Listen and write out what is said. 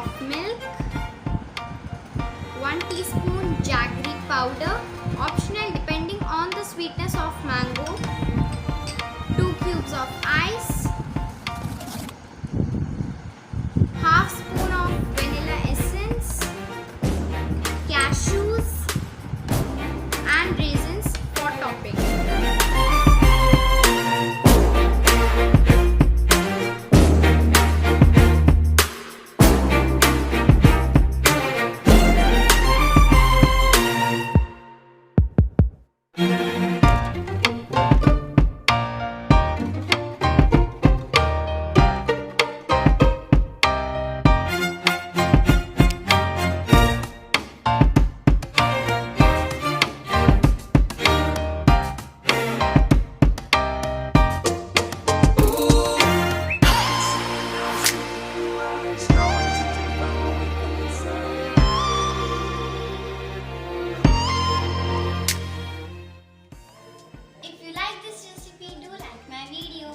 of milk, 1 teaspoon jaggery powder, optional depending on the sweetness of mango, 2 cubes of ice, half spoon of vanilla essence, cashews and raisins for topping. If you like this recipe, do like my video.